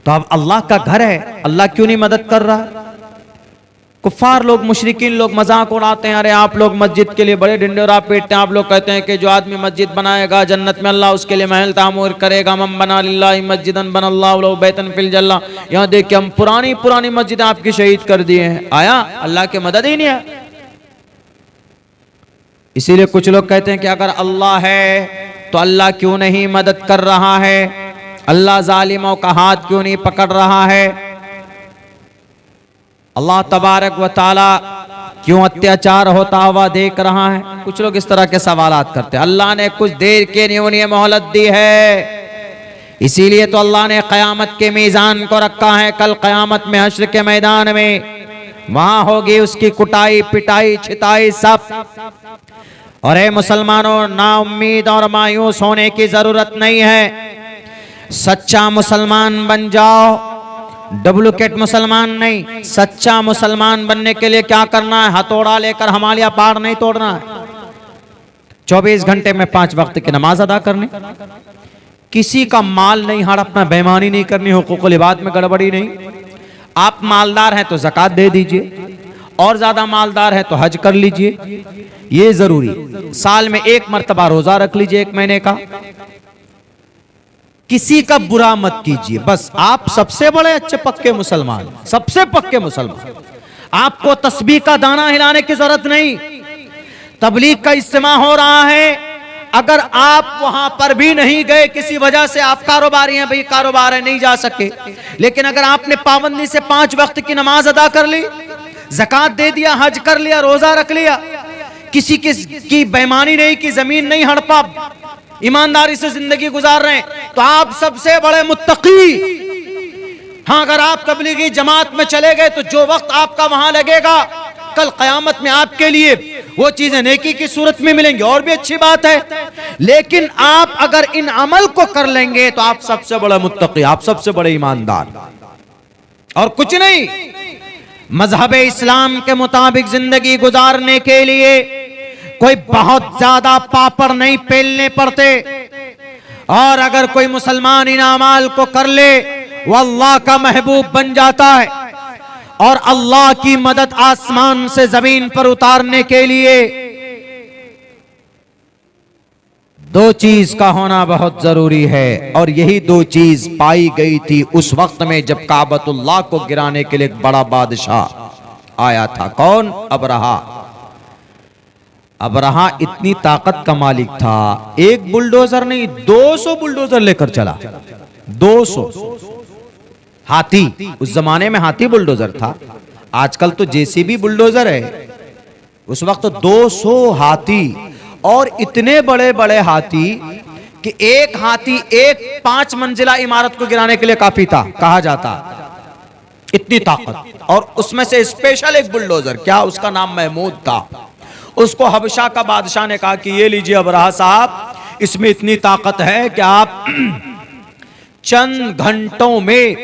तो अब अल्लाह का घर है, अल्लाह क्यों नहीं मदद कर रहा? कुफ्फार लोग, मुशरिकीन लोग मजाक उड़ाते हैं, अरे आप लोग मस्जिद के लिए बड़े ढिंढोरा पीटते हैं। आप लोग कहते हैं कि जो आदमी मस्जिद बनाएगा जन्नत में अल्लाह उसके लिए महल तामीर करेगा। मम बना लिल्लाहि मस्जिदन बनल्लाहु लहु बैतन फिल जन्नह। यहाँ देखिए हम पुरानी पुरानी मस्जिदें आपकी शहीद कर दिए हैं, आया अल्लाह की मदद ही नहीं है। इसीलिए कुछ लोग कहते हैं कि अगर अल्लाह है तो अल्लाह क्यों नहीं मदद कर रहा है, अल्लाह जालिमों का हाथ क्यों नहीं पकड़ रहा है, अल्लाह तबारक व ताला क्यों अत्याचार होता हुआ देख रहा है। कुछ लोग इस तरह के सवालात करते हैं। अल्लाह ने कुछ देर के लिए उन्हें मोहलत दी है, इसीलिए तो अल्लाह ने कयामत के मीज़ान को रखा है। कल कयामत में हश्र के मैदान में वहां होगी उसकी कुटाई पिटाई छिताई सब। और हे मुसलमानों, ना उम्मीद और मायूस होने की जरूरत नहीं है। सच्चा मुसलमान बन जाओ, डुप्लीकेट मुसलमान नहीं। सच्चा मुसलमान बनने के लिए क्या करना है? हथौड़ा लेकर हिमालय पहाड़ नहीं तोड़ना है। 24 घंटे में 5 वक्त की नमाज अदा करनी, किसी का माल नहीं हड़पना, बेईमानी नहीं करनी, हुकूकुल इबाद में गड़बड़ी नहीं। आप मालदार हैं तो ज़कात दे दीजिए, और ज्यादा मालदार है तो हज कर लीजिए, ये जरूरी। साल में 1 मर्तबा रोजा रख लीजिए 1 महीने का। किसी का बुरा मत कीजिए, बस आप सबसे बड़े अच्छे पक्के मुसलमान, सबसे पक्के मुसलमान। आपको तस्बीह का दाना हिलाने की जरूरत नहीं। तबलीग का इज्तिमा हो रहा है, अगर आप वहां पर भी नहीं गए किसी वजह से, आप कारोबारी हैं, भाई कारोबार है नहीं जा सके, लेकिन अगर आपने पाबंदी से 5 वक्त की नमाज अदा कर ली, ज़कात दे दिया, हज कर लिया, रोजा रख लिया, किसी की बेईमानी नहीं की, जमीन नहीं हड़पा, ईमानदारी से जिंदगी गुजार रहे हैं, तो आप सबसे बड़े मुत्तकी। हाँ, अगर आप तबलीगी जमात में चले गए तो जो वक्त आपका वहां लगेगा, कल कयामत में आपके लिए वो चीजें नेकी की सूरत में मिलेंगी, और भी अच्छी बात है। लेकिन आप अगर इन अमल को कर लेंगे तो आप सबसे बड़ा मुत्तकी, आप सबसे बड़े ईमानदार, और कुछ नहीं। मजहब इस्लाम के मुताबिक जिंदगी गुजारने के लिए कोई बहुत ज्यादा पापड़ नहीं पेलने पड़ते, और अगर कोई मुसलमान इन अमाल को कर ले वो अल्लाह का महबूब बन जाता है। और अल्लाह की मदद आसमान से जमीन पर उतारने के लिए 2 चीज का होना बहुत जरूरी है, और यही 2 चीज पाई गई थी उस वक्त में जब काबतुल्लाह को गिराने के लिए एक बड़ा बादशाह आया था। कौन? अबरहा। अबरहा इतनी ताकत का मालिक था, एक बुलडोजर नहीं 200 बुलडोजर लेकर चला। 200 हाथी, उस जमाने में हाथी बुलडोजर था, आजकल तो जेसीबी बुलडोजर है। उस वक्त 200 हाथी, और इतने बड़े बड़े हाथी कि एक हाथी एक 5 मंजिला इमारत को गिराने के लिए काफी था, कहा जाता। इतनी ताकत, और उसमें से स्पेशल एक बुलडोजर, क्या उसका नाम महमूद था। उसको हबशा का बादशाह ने कहा कि ये लीजिए अबरहा साहब, इसमें इतनी ताकत है कि आप चंद घंटों में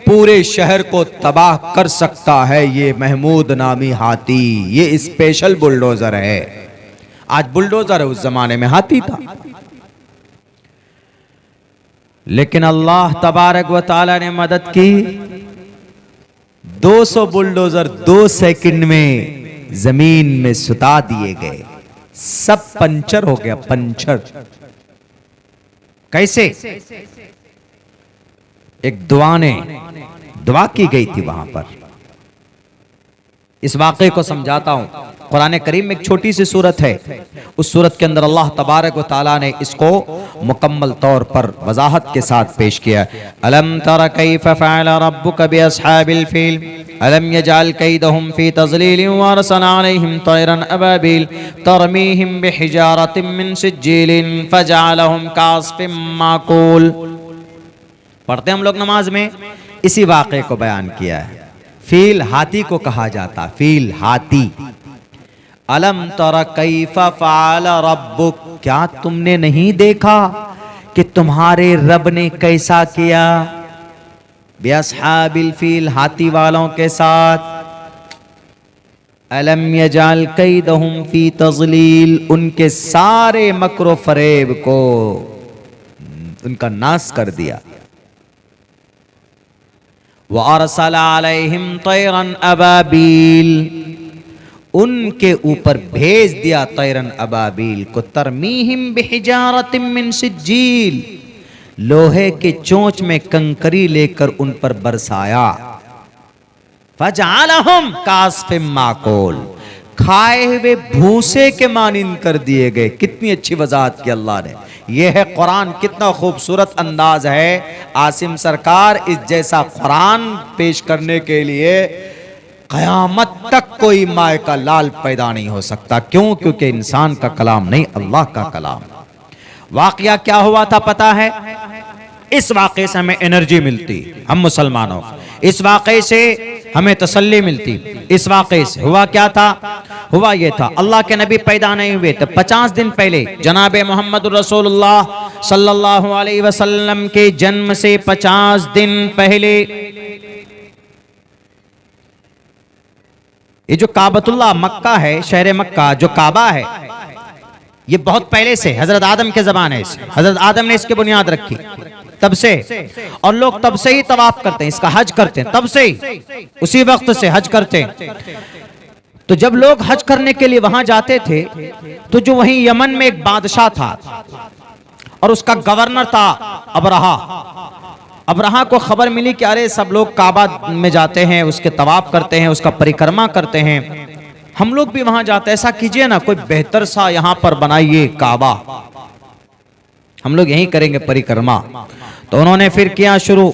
पूरे शहर को तबाह कर सकता है। ये महमूद नामी हाथी, ये स्पेशल बुलडोजर है। आज बुलडोजर है, उस जमाने में हाथी था। लेकिन अल्लाह तबारक व ताला ने मदद की। 200 बुलडोजर 2 सेकंड में जमीन में सुता दिए गए, सब पंचर हो गया, पंचर। कैसे? एक दुआ की गई थी वहां पर। इस वाक़े को समझाता हूं। कुरान करीम में एक छोटी सी सूरत है, उस सूरत के अंदर अल्लाह तबारक व ताला ने इसको मुकम्मल तौर पर वजाहत के साथ पेश किया। अलम तरा कैफ फ़अल रब्बुका बिअस्हाबिल फील अलम यजअल कैदहुम फी तज़लील व अरसला अलैहिम तयरन अबाबिल तरमीहिम बिहिजारतिम मिन सिज्जीलिन फजअलहुम कअस्फिम माकूल। पढ़ते हम लोग नमाज में, इसी वाक़े को बयान किया है। फील हाथी को कहा जाता, फील हाथी। अलम तरा कैफ फ़अल रब्बुक, क्या तुमने नहीं देखा कि तुम्हारे रब ने कैसा किया? बिअस्हाबिल फील, हाथी वालों के साथ। अलम यजअल कैदहुम फी तज़लील, उनके सारे मक्र फरेब को उनका नाश कर दिया। व अरसला अलैहिम तैरन अबाबील, उनके ऊपर भेज दिया तैरन अबाबील को, तरमीहिम बिहिजारतिम मिन सिज्जील, लोहे के चोंच में कंकरी लेकर उन पर बरसाया। फजअलहुम कास्फिम माकूल, खाए हुए भूसे के मानिंद कर दिए गए। कितनी अच्छी वजाहत की अल्लाह ने। यह है कुरान, कितना खूबसूरत अंदाज है। आसिम सरकार इस जैसा कुरान पेश करने के लिए कयामत तक कोई माए का लाल पैदा नहीं हो सकता। क्यों? क्योंकि इंसान का कलाम नहीं, अल्लाह का कलाम। वाकया क्या हुआ था पता है? इस वाक़े से हमें एनर्जी मिलती, हम मुसलमानों, इस वाक़े से हमें तसल्ली मिलती। इस वाक़े से हुआ क्या था? हुआ ये था, अल्लाह के नबी पैदा नहीं हुए तो 50 दिन पहले जनाबे मोहम्मद रसूलुल्लाह सल्लल्लाहु अलैहि वसल्लम के जन्म से 50 दिन पहले ये जो काबतुल्लाह मक्का है, शहर मक्का जो काबा है, ये बहुत पहले से हजरत आदम के जमाने से, हजरत आदम ने इसकी बुनियाद रखी तब से, और लोग तब से ही तवाफ करते हैं, इसका हज करते हैं, तब से ही, उसी वक्त से हज करते हैं। तो जब लोग हज करने के लिए वहां जाते थे तो जो वहीं यमन में एक बादशाह था और उसका गवर्नर था अबरहा। अबरहा को खबर मिली कि अरे सब लोग काबा में जाते हैं, उसके तवाफ करते हैं, उसका परिक्रमा करते हैं, हम लोग भी वहां जाते हैं, ऐसा कीजिए ना, कोई बेहतर सा यहां पर बनाइए काबा, हम लोग यहीं करेंगे परिक्रमा। तो उन्होंने फिर किया शुरू,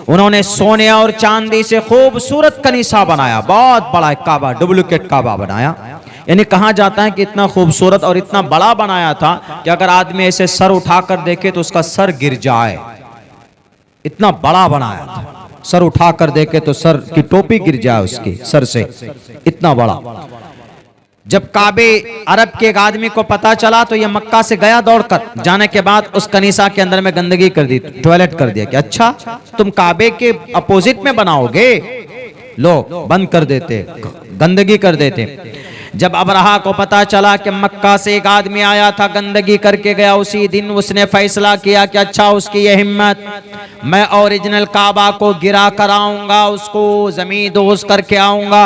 उन्होंने सोने और चांदी से खूबसूरत कनीसा बनाया, बहुत बड़ा काबा, डुप्लीकेट काबा बनाया। यानी कहा जाता है कि इतना खूबसूरत और इतना बड़ा बनाया था कि अगर आदमी ऐसे सर उठाकर देखे तो उसका सर गिर जाए, इतना बड़ा बनाया था। सर उठाकर देखे तो सर की टोपी गिर जाए उसके सर से, इतना बड़ा। जब काबे अरब के एक आदमी को पता चला तो ये मक्का से गया दौड़कर, जाने के बाद उस कनीसा के अंदर में गंदगी कर दी, टॉयलेट कर दिया कि अच्छा तुम काबे के अपोजिट में बनाओगे, लोग बंद कर देते, गंदगी कर देते। जब अबरहा को पता चला कि मक्का से एक आदमी आया था, गंदगी करके गया, उसी दिन उसने फैसला किया कि अच्छा उसकी ये हिम्मत, मैं ओरिजिनल काबा को गिरा कर आऊंगा, उसको जमीन दोज करके आऊंगा।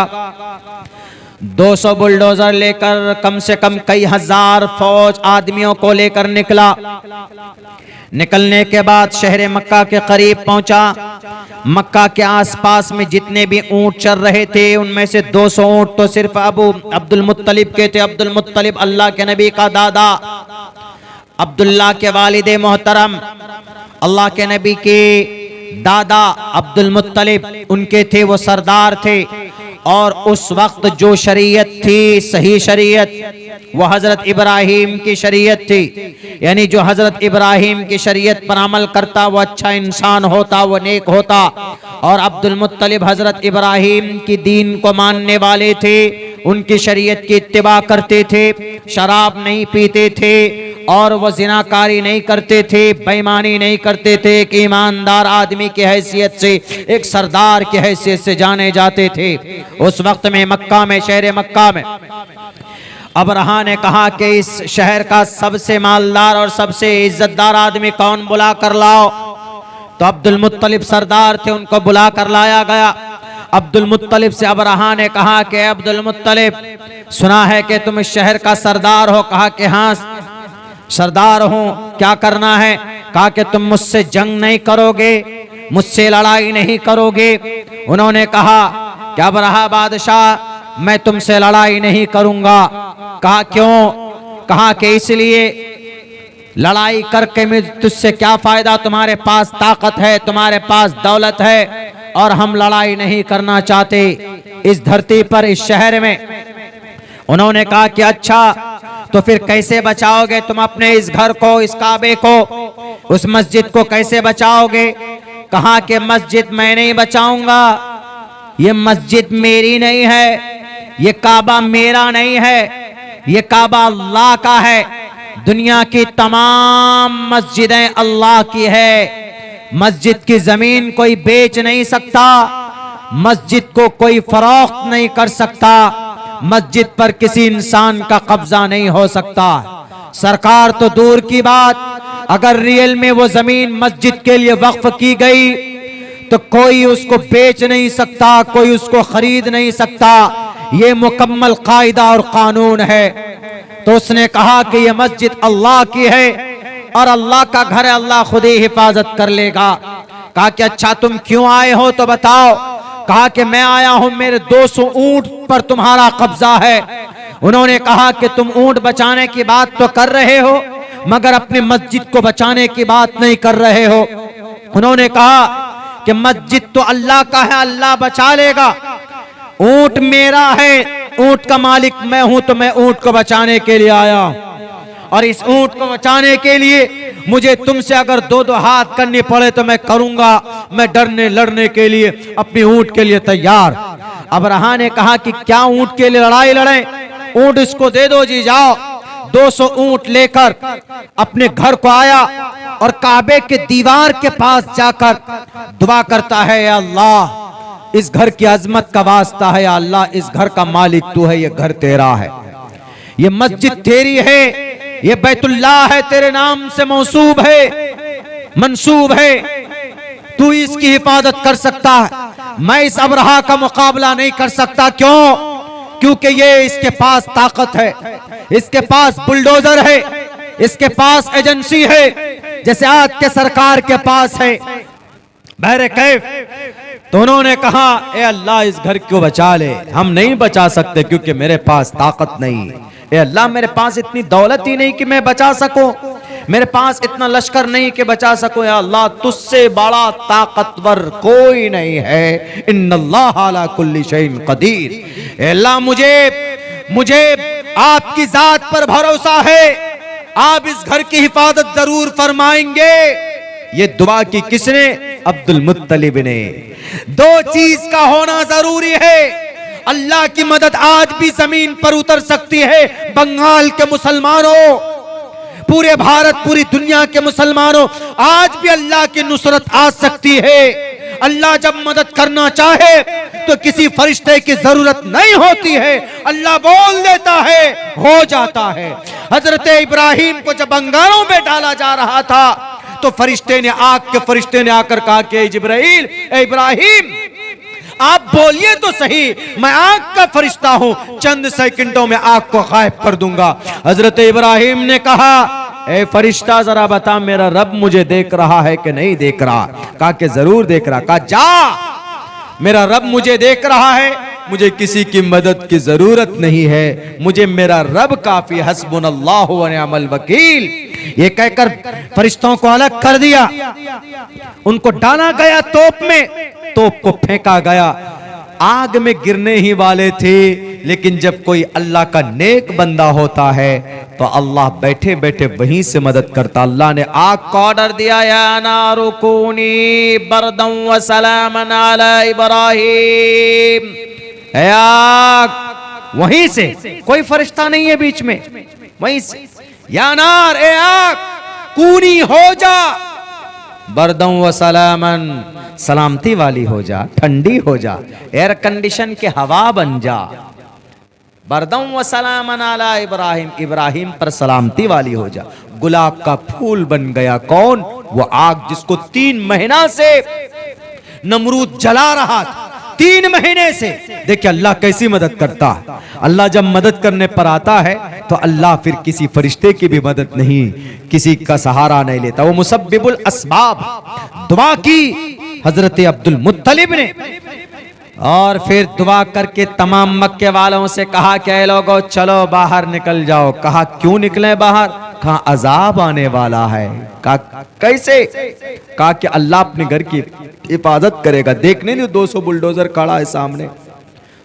200 बुलडोजर लेकर कम से कम कई हजार फौज आदमियों को लेकर निकला। निकलने के बाद शहर मक्का के करीब पहुंचा। मक्का के आसपास में जितने भी ऊंट चल रहे थे उनमें से 200 ऊंट तो सिर्फ अब्दुल मुत्तलिब के थे। अब्दुल मुत्तलिब अल्लाह के नबी का दादा, अब्दुल्लाह के वालिदे मोहतरम, अल्लाह के नबी के दादा अब्दुल मुत्तलिब, उनके थे, वो सरदार थे। और उस वक्त जो शरीयत थी, सही शरीयत, वो हजरत इब्राहिम की शरीयत थी। यानी जो हजरत इब्राहिम की शरीयत पर अमल करता वो अच्छा इंसान होता, वो नेक होता। और अब्दुल मुत्तलिब हजरत इब्राहिम की दीन को मानने वाले थे, उनकी शरीयत की इत्तिबा करते थे, शराब नहीं पीते थे और वो जिनाकारी नहीं करते थे, बेईमानी नहीं करते थे। एक ईमानदार आदमी की हैसियत से, एक सरदार की हैसियत से जाने जाते थे। उस वक्त में मक्का में, शहर मक्का में, अबरहा ने कहा कि इस शहर का सबसे मालदार और सबसे इज्जतदार आदमी कौन, बुला कर लाओ। तो अब्दुल मुत्तलिब सरदार थे, उनको बुला कर लाया गया। अब्दुल मुत्तलिब से अबरहा ने कहा कि अब्दुल मुत्तलिब, सुना है कि तुम इस शहर का सरदार हो। कहा कि हाँ सरदार हूं, क्या करना है? कहा कि तुम मुझसे जंग नहीं करोगे, मुझसे लड़ाई नहीं करोगे। उन्होंने कहा कि अबरहा बादशाह, मैं तुमसे लड़ाई नहीं करूंगा। कहा क्यों? कहा कि इसलिए, लड़ाई करके में तुझसे क्या फायदा, तुम्हारे पास ताकत है, तुम्हारे पास दौलत है और हम लड़ाई नहीं करना चाहते इस धरती पर, इस शहर में। उन्होंने कहा कि अच्छा तो फिर कैसे बचाओगे तुम अपने इस घर को, इस काबे को, उस मस्जिद को कैसे बचाओगे? कहा कि मस्जिद मैं नहीं बचाऊंगा, ये मस्जिद मेरी नहीं है, ये काबा मेरा नहीं है, ये काबा अल्लाह का है। दुनिया की तमाम मस्जिदें अल्लाह की है। मस्जिद की जमीन कोई बेच नहीं सकता, मस्जिद को कोई फरोख्त नहीं कर सकता, मस्जिद पर किसी इंसान का कब्जा नहीं हो सकता। सरकार तो दूर की बात, अगर रियल में वो जमीन मस्जिद के लिए वक्फ की गई तो कोई उसको बेच नहीं सकता, कोई उसको खरीद नहीं सकता। ये मुकम्मल कायदा और कानून है। तो उसने कहा कि ये मस्जिद अल्लाह की है और अल्लाह का घर है, अल्लाह खुद ही हिफाजत कर लेगा। कहा कि अच्छा तुम क्यों आए हो तो बताओ। कहा कि मैं आया हूं, मेरे 200 ऊंट पर तुम्हारा कब्जा है। उन्होंने कहा कि तुम ऊंट बचाने की बात तो कर रहे हो मगर अपनी मस्जिद को बचाने की बात नहीं कर रहे हो। उन्होंने कहा कि मस्जिद तो अल्लाह का है, अल्लाह बचा लेगा। ऊंट मेरा है, ऊंट का मालिक मैं हूं, तो मैं ऊंट को बचाने के लिए आया। और इस ऊंट को बचाने के लिए मुझे तुमसे अगर दो दो हाथ करनी पड़े तो मैं करूंगा। मैं डरने लड़ने के लिए अपनी ऊंट के लिए तैयार। अबरहा ने कहा कि क्या ऊंट के लिए लड़ाई लड़े? ऊंट इसको दे दो जी, जाओ। 200 ऊंट लेकर अपने घर को आया और काबे के दीवार के पास जाकर दुआ करता है, या अल्लाह इस घर की अजमत का वास्ता है, या अल्लाह इस घर का मालिक तू है, ये घर तेरा है, ये मस्जिद तेरी है, ये बैतुल्लाह है, तेरे नाम से मौसूब है, मंसूब है, तू इसकी हिफाजत कर सकता है। मैं इस अबरहा का मुकाबला नहीं कर सकता। क्यों? क्योंकि ये इसके पास ताकत है, इसके पास बुलडोजर है, इसके पास एजेंसी है, जैसे आज के सरकार के पास है। बहरे कैफ तो उन्होंने कहा, ए अल्लाह इस घर को बचा ले। हम नहीं बचा सकते क्योंकि मेरे पास ताकत नहीं। ए अल्लाह मेरे पास इतनी दौलत ही नहीं कि मैं बचा सकूं, मेरे पास इतना लश्कर नहीं कि बचा सकूं। या अल्लाह तुझसे बड़ा ताकतवर कोई नहीं है। इन्नल्लाह अला कुल्ली शैइन कदीर। ए अल्लाह मुझे आपकी जात पर भरोसा है, आप इस घर की हिफाजत जरूर फरमाएंगे। ये दुआ की किसने? अब्दुल मुत्तलिब ने। दो चीज का होना जरूरी है। अल्लाह की मदद आज भी जमीन पर उतर सकती है। बंगाल के मुसलमानों, पूरे भारत, पूरी दुनिया के मुसलमानों, आज भी अल्लाह की नुसरत आ सकती है। अल्लाह जब मदद करना चाहे तो किसी फरिश्ते की जरूरत नहीं होती है, अल्लाह बोल देता है, हो जाता है। हजरत इब्राहिम को जब अंगारों में डाला जा रहा था तो फरिश्ते ने, आग के फरिश्ते ने आकर कहा कि जिब्राइल, ए इब्राहिम आप बोलिए तो सही, मैं आग का फरिश्ता हूं, चंद सेकंडों में आग को गायब कर दूंगा। हजरत इब्राहिम ने कहा, ए फरिश्ता जरा बता मेरा रब मुझे देख रहा है कि नहीं देख रहा? कहा कि जरूर देख रहा। कहा जा, मेरा रब मुझे देख रहा है, मुझे किसी की मदद की जरूरत नहीं है, मुझे मेरा रब काफी, हस्बुनल्लाहु व निअमल वकील। ये कहकर फरिश्तों को अलग कर दिया, उनको डाला गया तोप में, तोप को फेंका गया। आग में गिरने ही वाले थे, लेकिन जब कोई अल्लाह का नेक बंदा होता है तो अल्लाह बैठे बैठे वहीं से मदद करता। अल्लाह ने आग को ऑर्डर दिया, या नारु कूनी बरदम व सलामन अला इब्राहिम। आग वहीं से, कोई फरिश्ता नहीं है बीच में, वहीं से, या नार, ए आग कूनी हो जा, बरदम व सलामन, सलामती वाली हो जा, ठंडी हो जा, एयर कंडीशन के हवा बन जा। बरदम व सलामन अला इब्राहिम, इब्राहिम पर सलामती वाली हो जा। गुलाब का फूल बन गया कौन? वो आग जिसको 3 महीना से नमरूद जला रहा था, 3 महीने से। देखिए अल्लाह कैसी मदद करता है। अल्लाह जब मदद करने पर आता है तो अल्लाह फिर किसी फरिश्ते की भी मदद नहीं, किसी का सहारा नहीं लेता। वो मुसब्बिबुल अस्बाब। दुआ की हजरत अब्दुल मुत्तलिब ने, और फिर दुआ करके तमाम मक्के वालों से कहा कि ऐ लोगों चलो बाहर निकल जाओ। कहा क्यों निकले बाहर? कहा अजाब आने वाला है। कहा कैसे? कहा कि अल्लाह अपने घर की हिफाजत करेगा। देखने नहीं 200 बुलडोजर खड़ा है सामने,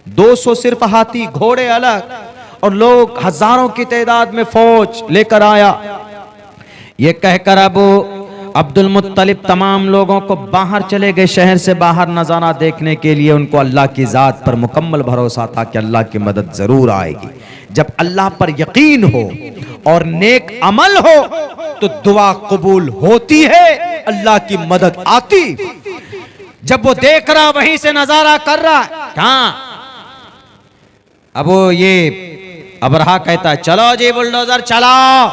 200 सिर्फ हाथी घोड़े अलग, और लोग हजारों की तादाद में फौज लेकर आया। ये कहकर अबू अब्दुल मुत्तलिब तमाम लोगों को बाहर चले गए, शहर से बाहर नजारा देखने के लिए। उनको अल्लाह की जात पर मुकम्मल भरोसा था कि अल्लाह की मदद जरूर आएगी। जब अल्लाह पर यकीन हो और नेक अमल हो तो दुआ कबूल होती है, अल्लाह की मदद आती। जब वो देख रहा, वहीं से नजारा कर रहा, कहां? अब वो ये अबरहा कहता है चलो जी बुलडोजर चलाओ।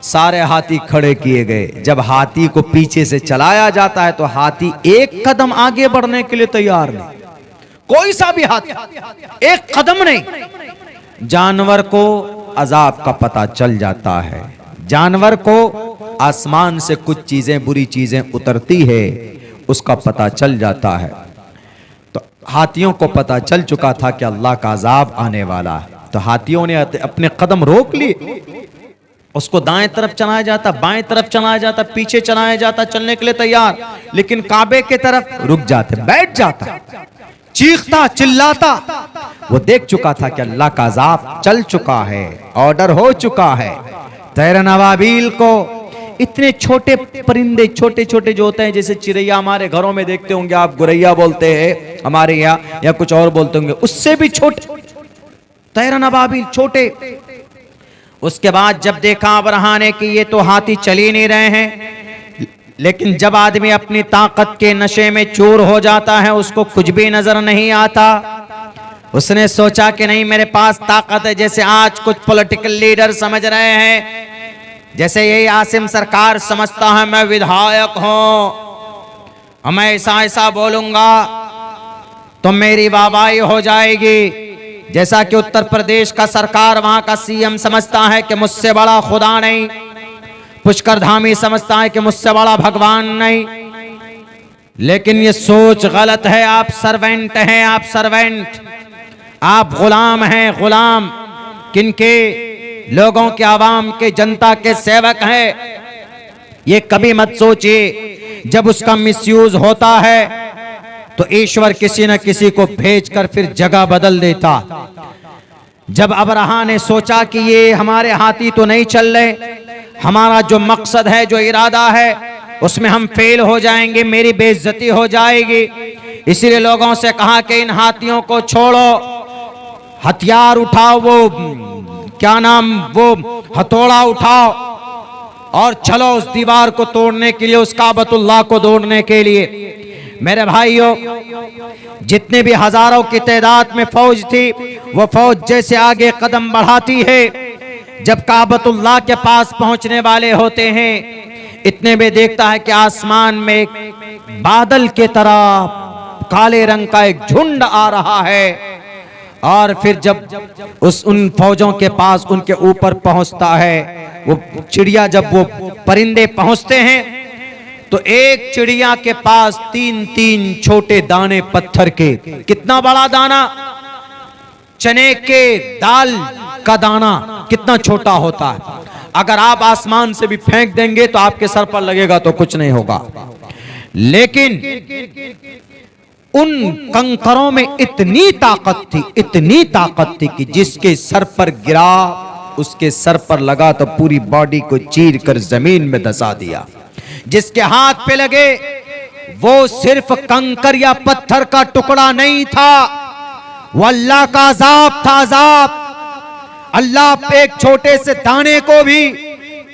सारे हाथी खड़े किए गए। जब हाथी को पीछे से चलाया जाता है तो हाथी एक कदम आगे बढ़ने के लिए तैयार नहीं, कोई सा भी हाथी एक कदम नहीं। जानवर को अजाब का पता चल जाता है, जानवर को आसमान से कुछ चीजें, बुरी चीजें उतरती है, उसका पता चल जाता है। तो हाथियों को पता चल चुका था कि अल्लाह का अजाब आने वाला है, तो हाथियों ने अपने कदम रोक लिए। उसको दाएं तरफ चलाया जाता, बाएं तरफ चलाया जाता, पीछे चलाया जाता, चलने के लिए तैयार, लेकिन काबे की तरफ रुक जाते, बैठ जाता, चीखता चिल्लाता। वो देख चुका था कि अल्लाह का अजाब चल चुका है, ऑर्डर हो चुका है। तैर नवाबील को, इतने छोटे परिंदे, छोटे छोटे जो होते हैं, जैसे चिड़ैया हमारे घरों में देखते होंगे आप, गुरैया बोलते हैं हमारे यहाँ, या कुछ और बोलते होंगे, उससे भी छोटे तैर नवाबील, छोटे। उसके बाद जब देखा अबरहा ने कि ये तो हाथी चल ही नहीं रहे हैं, लेकिन जब आदमी अपनी ताकत के नशे में चूर हो जाता है, उसको कुछ भी नजर नहीं आता। उसने सोचा कि नहीं, मेरे पास ताकत है। जैसे आज कुछ पॉलिटिकल लीडर समझ रहे हैं, जैसे यही आसिम सरकार समझता है मैं विधायक हूं, मैं ऐसा ऐसा बोलूंगा तो मेरी वाहवाही हो जाएगी। जैसा कि उत्तर प्रदेश का सरकार, वहां का सीएम समझता है कि मुझसे बड़ा खुदा नहीं, पुष्कर धामी समझता है कि मुझसे बड़ा भगवान नहीं। लेकिन ये सोच गलत है। आप सर्वेंट हैं, आप सर्वेंट, आप गुलाम हैं, गुलाम किनके? लोगों के, आवाम के, जनता के सेवक हैं। ये कभी मत सोचिए जब उसका मिसयूज होता है तो ईश्वर किसी न किसी को भेजकर फिर जगह बदल देता। जब अबरहा ने सोचा कि ये हमारे हाथी तो नहीं चल रहे, हमारा जो मकसद है, जो इरादा है, उसमें हम फेल हो जाएंगे, मेरी बेइज्जती हो जाएगी, इसीलिए लोगों से कहा कि इन हाथियों को छोड़ो, हथियार उठाओ, वो क्या नाम, वो हथौड़ा उठाओ और चलो उस दीवार को तोड़ने के लिए, उस काबतुल्लाह को तोड़ने के लिए। मेरे भाइयों, जितने भी हजारों की तादाद में फौज थी, वो फौज जैसे आगे कदम बढ़ाती है, जब काबतुल्लाह के पास पहुंचने वाले होते हैं, इतने में देखता है कि आसमान में एक बादल के तरह काले रंग का एक झुंड आ रहा है। और फिर जब उन फौजों के पास, उनके ऊपर पहुंचता है, वो चिड़िया, जब वो परिंदे पहुंचते हैं तो एक चिड़िया के पास 3-3 छोटे दाने पत्थर के। कितना बड़ा दाना? चने के दाल का दाना कितना छोटा होता है, अगर आप आसमान से भी फेंक देंगे तो आपके सर पर लगेगा तो कुछ नहीं होगा। लेकिन उन कंकरों में इतनी ताकत थी, इतनी ताकत थी कि जिसके सर पर गिरा, उसके सर पर लगा तो पूरी बॉडी को चीर कर जमीन में धंसा दिया। जिसके हाथ पे लगे वो सिर्फ कंकर या पत्थर का टुकड़ा नहीं था, वो अल्लाह का अजाब था, अजाब। अल्लाह पे एक छोटे से दाने को भी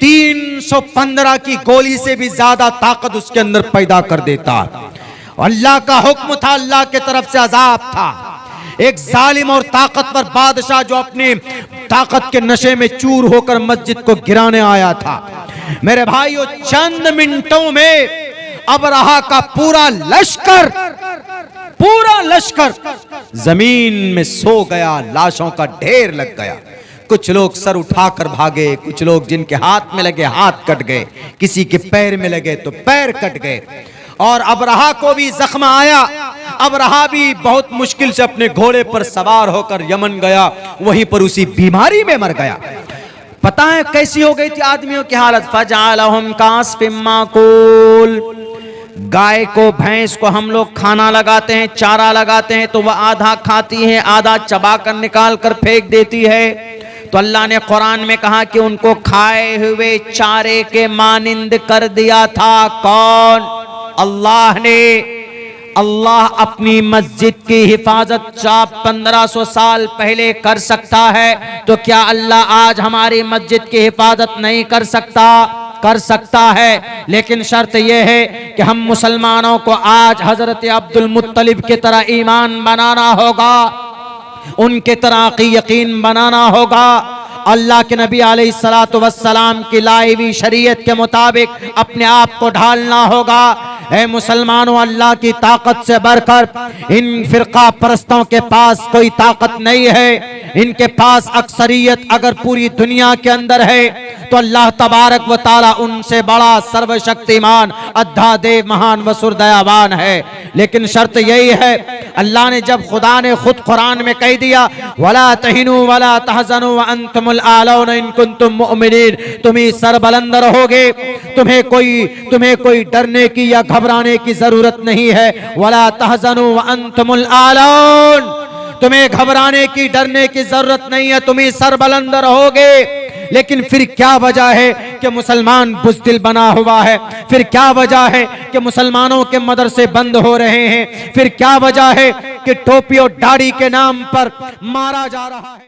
315 की गोली से भी ज्यादा ताकत उसके अंदर पैदा कर देता। अल्लाह का हुक्म था, अल्लाह के तरफ से अजाब था। एक जालिम और ताकतवर बादशाह जो अपने ताकत के नशे में चूर होकर मस्जिद को गिराने आया था। मेरे भाइयों, चंद मिनटों में अबरहा का पूरा लश्कर जमीन में सो गया, लाशों का ढेर लग गया। कुछ लोग सर उठाकर भागे, कुछ लोग जिनके हाथ में लगे हाथ कट गए, किसी के पैर में लगे तो पैर कट गए। और अबरहा को भी जख्म आया। अबरहा भी बहुत मुश्किल से अपने घोड़े पर सवार होकर यमन गया, वहीं पर उसी बीमारी में मर गया। पता है कैसी हो गई थी आदमियों की हालत? फजअलहुम कास्फिम माकूल। गाय को, भैंस को हम लोग खाना लगाते हैं, चारा लगाते हैं, तो वह आधा खाती है, आधा चबा कर निकाल कर फेंक देती है। तो अल्लाह ने कुरान में कहा कि उनको खाए हुए चारे के मानिंद कर दिया था। कौन? अल्लाह ने। अल्लाह अपनी मस्जिद की हिफाजत 1500 साल पहले कर सकता है, तो क्या अल्लाह आज हमारी मस्जिद की हिफाजत नहीं कर सकता? कर सकता है, लेकिन शर्त यह है कि हम मुसलमानों को आज हजरत अब्दुल मुत्तलिब की तरह ईमान बनाना होगा, उनके तरह की यकीन बनाना होगा। अल्लाह के नबी अलैहिस्सलातु वस्सलाम की लाई हुई शरीयत के मुताबिक अपने आप को ढालना होगा। ऐ मुसलमानों, अल्लाह की ताकत से बढ़कर इन फिरका परस्तों के पास कोई ताकत नहीं है। इनके पास अक्सरियत अगर पूरी दुनिया के अंदर है तो अल्लाह तबारक व ताला उनसे बड़ा सर्वशक्तिमान अद्धादेव महान वसुर दयावान है। लेकिन शर्त यही है, अल्लाह ने जब खुदा ने खुद कुरान में कह दिया वला तहिनु वला तहजनु व अंतुमुल आलौन इन कुंतुम मुमिनीन, तुम ही सरबलंद रहोगे, तुम्हें कोई डरने की या घबराने की जरूरत नहीं है। वला तहजनु व अंतुमुल आलौन, तुम्हें घबराने की डरने की जरूरत नहीं है, तुम ही सरबलंद रहोगे। लेकिन फिर क्या वजह है कि मुसलमान बुज़दिल बना हुआ है? फिर क्या वजह है कि मुसलमानों के मदरसे बंद हो रहे हैं? फिर क्या वजह है कि टोपी और दाढ़ी के नाम पर मारा जा रहा है?